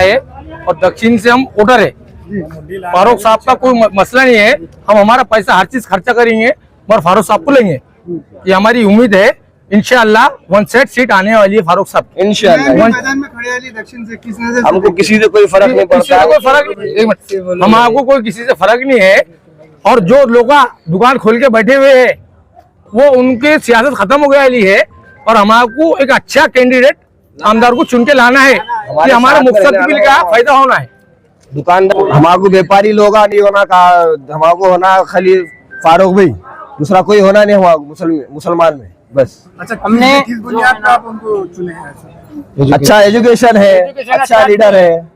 है और दक्षिण से हम वोटर है। फारूक साहब का कोई मसला नहीं है, हम हमारा पैसा हर चीज खर्चा करेंगे और फारूक साहब को लेंगे, ये हमारी उम्मीद है। इंशाल्लाह 1 सेट सीट आने वाली है फारूक साहब इंशाल्लाह। मैदान में खड़े वाली दक्षिण से किसी हमको किसी से कोई फर्क नहीं पड़ता, कोई फर्क नहीं, हमारे कोई किसी से फर्क नहीं है। और जो लोग दुकान खोल के बैठे हुए है वो उनकी सियासत खत्म हो गई है और हमारे को एक अच्छा कैंडिडेट आमदार को चुन के लाना है कि हमारे मुस्तकबिल का फायदा होना है। दुकानदार हमारे व्यापारी लोग नहीं होना, हमारे होना खाली फारूक भाई, दूसरा कोई होना नहीं हमारा मुसलमान में बस। अच्छा, हमने किस बुनियाद पर आप उनको चुने हैं? अच्छा एजुकेशन है, अच्छा लीडर है,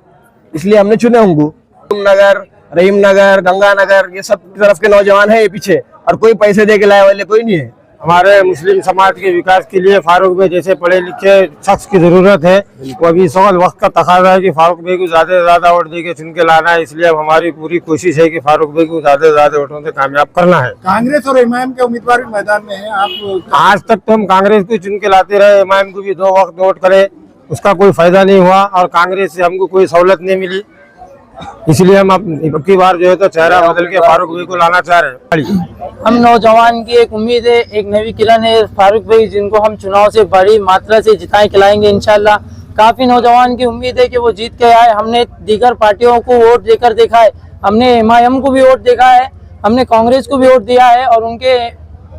इसलिए हमने चुने उनको। नगर, रहीम नगर, गंगा नगर, ये सब तरफ के नौजवान है ये पीछे, और कोई पैसे दे के लाए वाले कोई नहीं है। हमारे मुस्लिम समाज के विकास के लिए फारूक भाई जैसे पढ़े लिखे शख्स की जरूरत है। वो अभी इस वक्त का तकाजा है कि फारूक भाई को ज्यादा से ज्यादा वोट दे के चुन के लाना है, इसलिए अब हमारी पूरी कोशिश है कि फारूक भाई को ज्यादा से ज्यादा वोटों से कामयाब करना है। कांग्रेस और इमाम के उम्मीदवार भी मैदान में है, आप आज तक तो हम कांग्रेस को चुन के लाते रहे, इमाम को भी 2 वक्त वोट करे, उसका कोई फायदा नहीं हुआ और कांग्रेस से हमको कोई सहूलत नहीं मिली, इसलिए हम अब की बार जो है तो चेहरा बदल के फारूक भाई को लाना चाह रहे हैं। हम नौजवान की एक उम्मीद है, एक नई किरण है फारूक भाई, जिनको हम चुनाव से बड़ी मात्रा से जिताए खिलाएंगे इंशाल्लाह। काफी नौजवान की उम्मीद है कि वो जीत के आए। हमने दीगर पार्टियों को वोट देकर देखा है, हमने एमआईएम को भी वोट देखा है, हमने कांग्रेस को भी वोट दिया है और उनके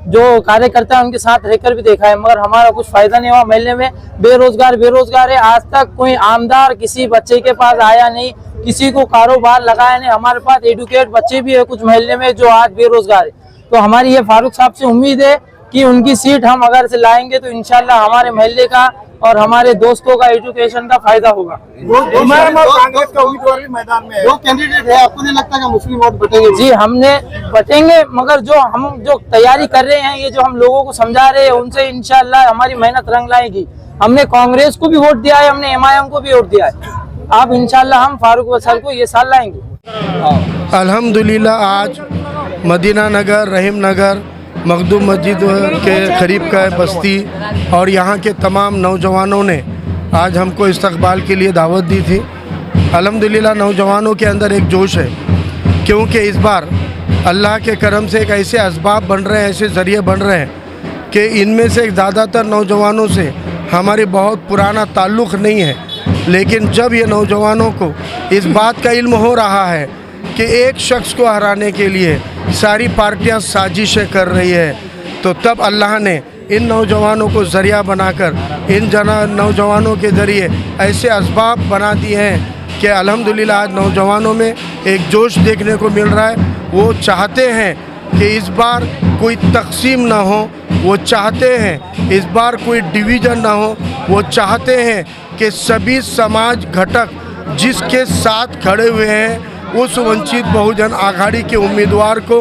जो कार्यकर्ता है उनके साथ रहकर भी देखा है, मगर हमारा कुछ फायदा नहीं हुआ। महल्ले में बेरोजगार है, आज तक कोई आमदार किसी बच्चे के पास आया नहीं, किसी को कारोबार लगाया नहीं। हमारे पास एडुकेट बच्चे भी है कुछ महल्ले में जो आज बेरोजगार है। तो हमारी ये फारूक साहब से उम्मीद है कि उनकी सीट हम अगर से लाएंगे तो इंशाल्लाह हमारे महल्ले का और हमारे दोस्तों का एजुकेशन का फायदा होगा। कांग्रेस का उम्मीदवार भी मैदान में है, 2 कैंडिडेट है, आपको नहीं लगता कि मुस्लिम वोट बटेंगे? जी हमने बटेंगे, मगर जो हम तैयारी कर रहे हैं, ये जो हम लोगों को समझा रहे हैं, उनसे इंशाल्लाह हमारी मेहनत रंग लाएगी। हमने कांग्रेस को भी वोट दिया है, हमने एमआईएम को भी वोट दिया है। अब इंशाल्लाह हम फारूक सर को ये साल लाएंगे। अल्हम्दुलिल्लाह आज मदीना नगर, रहीम नगर, मखदूम मस्जिद के करीब का बस्ती और यहाँ के तमाम नौजवानों ने आज हमको इस्तकबाल के लिए दावत दी थी। अल्हम्दुलिल्लाह नौजवानों के अंदर एक जोश है, क्योंकि इस बार अल्लाह के करम से एक ऐसे असबाब बन रहे हैं, ऐसे ज़रिए बन रहे हैं कि इनमें से ज़्यादातर नौजवानों से हमारी बहुत पुराना ताल्लुक़ नहीं है, लेकिन जब ये नौजवानों को इस बात का इल्म हो रहा है कि एक शख्स को हराने के लिए सारी पार्टियां साजिशें कर रही है, तो तब अल्लाह ने इन नौजवानों को ज़रिया बनाकर इन नौजवानों के ज़रिए ऐसे असबाब बना दिए हैं कि अल्हम्दुलिल्लाह आज नौजवानों में एक जोश देखने को मिल रहा है। वो चाहते हैं कि इस बार कोई तकसीम ना हो, वो चाहते हैं इस बार कोई डिवीज़न ना हो, वो चाहते हैं कि सभी समाज घटक जिसके साथ खड़े हुए हैं उस वंचित बहुजन आघाड़ी के उम्मीदवार को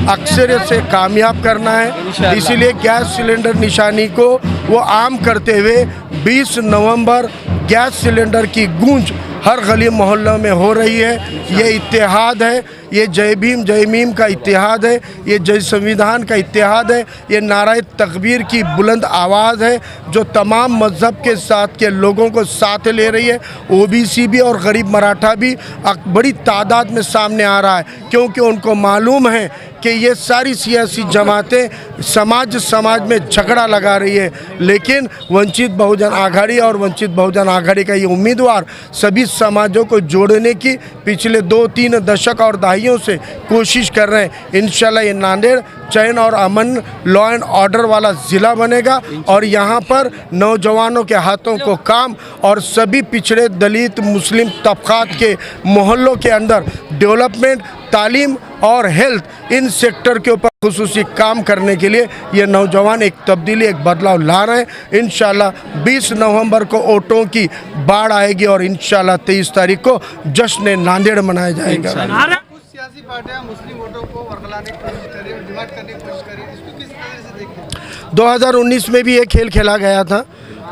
अक्सरियत से कामयाब करना है। इसीलिए गैस सिलेंडर निशानी को वो आम करते हुए 20 नवंबर गैस सिलेंडर की गूंज हर गली मोहल्लों में हो रही है। ये इत्तेहाद है, ये जय भीम जय मीम का इत्तेहाद है, ये जय संविधान का इत्तेहाद है, ये नाराए तकबीर की बुलंद आवाज़ है जो तमाम मज़हब के साथ के लोगों को साथ ले रही है। ओबीसी भी और गरीब मराठा भी बड़ी तादाद में सामने आ रहा है, क्योंकि उनको मालूम है कि ये सारी सियासी जमातें समाज में झगड़ा लगा रही है, लेकिन वंचित बहुजन आघाड़ी और वंचित बहुजन आघाड़ी का ये उम्मीदवार सभी समाजों को जोड़ने की पिछले 2-3 दशक और दहाइयों से कोशिश कर रहे हैं। इंशाल्लाह ये नांदेड़ चैन और अमन, लॉ एंड ऑर्डर वाला ज़िला बनेगा और यहाँ पर नौजवानों के हाथों को काम और सभी पिछड़े दलित मुस्लिम तबक़ात के मोहल्लों के अंदर डेवलपमेंट, तालीम और हेल्थ इन सेक्टर के ऊपर खुसूसी काम करने के लिए ये नौजवान एक तब्दीली, एक बदलाव ला रहे हैं। इंशाल्लाह 20 नवंबर को वोटों की बाढ़ आएगी और इंशाल्लाह 23 तारीख को जश्न नांदेड़ मनाया जाएगा। कुछ सियासी पार्टियां मुस्लिम वोटों को वरगलाने की कोशिश कर रही है, डिवाइड करने की कोशिश कर रही है, इसको किस तरह से देखते हैं? 2019 में भी ये खेल खेला गया था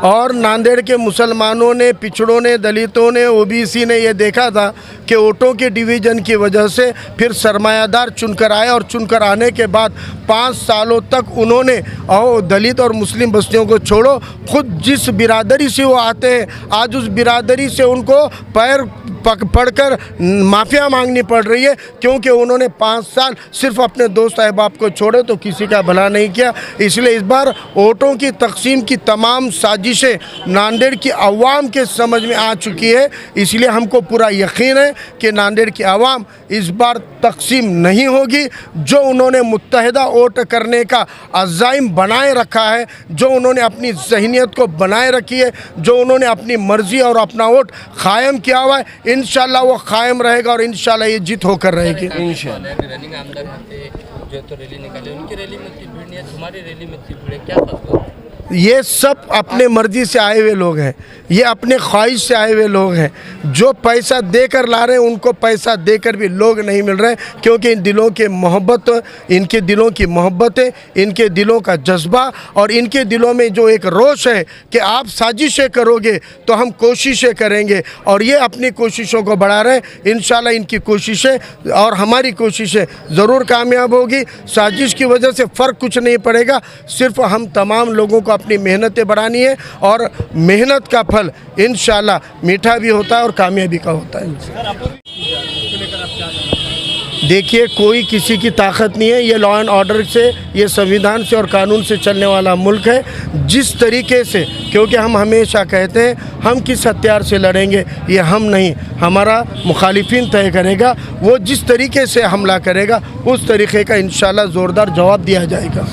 और नांदेड़ के मुसलमानों ने, पिछड़ों ने, दलितों ने, ओबीसी ने ये देखा था कि वोटों के डिवीज़न की वजह से फिर सरमायादार चुनकर आए, और चुनकर आने के बाद 5 सालों तक उन्होंने, और दलित और मुस्लिम बस्तियों को छोड़ो, खुद जिस बिरादरी से वो आते हैं आज उस बिरादरी से उनको पैर पड़कर माफ़िया मांगनी पड़ रही है, क्योंकि उन्होंने 5 साल सिर्फ अपने दोस्त अहबाब को छोड़े तो किसी का भला नहीं किया। इसलिए इस बार वोटों की तकसीम की तमाम साजिशें नांदेड़ की आवाम के समझ में आ चुकी है। इसलिए हमको पूरा यकीन है कि नांदेड़ की आवाम इस बार तकसीम नहीं होगी। जो उन्होंने मुत्तहिदा वोट करने का अज़ाइम बनाए रखा है, जो उन्होंने अपनी ज़हनियत को बनाए रखी है, जो उन्होंने अपनी मर्ज़ी और अपना वोट कायम किया हुआ है, इंशाल्लाह वो कायम रहेगा और इंशाल्लाह ये जीत होकर रहेगी। रनिंग आमदार थे जो तो रैली निकाले, उनकी रैली में इतनी भीड़ नहीं है, तुम्हारी रैली में इतनी भीड़ है, क्या फर्क है? ये सब अपने मर्जी से आए हुए लोग हैं, ये अपने ख्वाहिश से आए हुए लोग हैं। जो पैसा देकर ला रहे हैं उनको पैसा देकर भी लोग नहीं मिल रहे, क्योंकि इन दिलों के मोहब्बत, इनके दिलों की मोहब्बत है, इनके दिलों का जज्बा और इनके दिलों में जो एक रोश है कि आप साजिशें करोगे तो हम कोशिशें करेंगे, और ये अपनी कोशिशों को बढ़ा रहे हैं। इंशाल्लाह इनकी कोशिशें और हमारी कोशिशें ज़रूर कामयाब होगी। साजिश की वजह से फ़र्क कुछ नहीं पड़ेगा, सिर्फ हम तमाम लोगों को अपनी मेहनतें बढ़ानी है, और मेहनत का फल इंशाल्लाह मीठा भी होता है और कामयाबी का होता है। देखिए, कोई किसी की ताकत नहीं है, ये लॉ एंड ऑर्डर से, ये संविधान से और कानून से चलने वाला मुल्क है। जिस तरीके से, क्योंकि हम हमेशा कहते हैं हम किस हथियार से लड़ेंगे, ये हम नहीं, हमारा मुखालिफिन तय करेगा। वो जिस तरीके से हमला करेगा उस तरीके का इंशाल्लाह ज़ोरदार जवाब दिया जाएगा।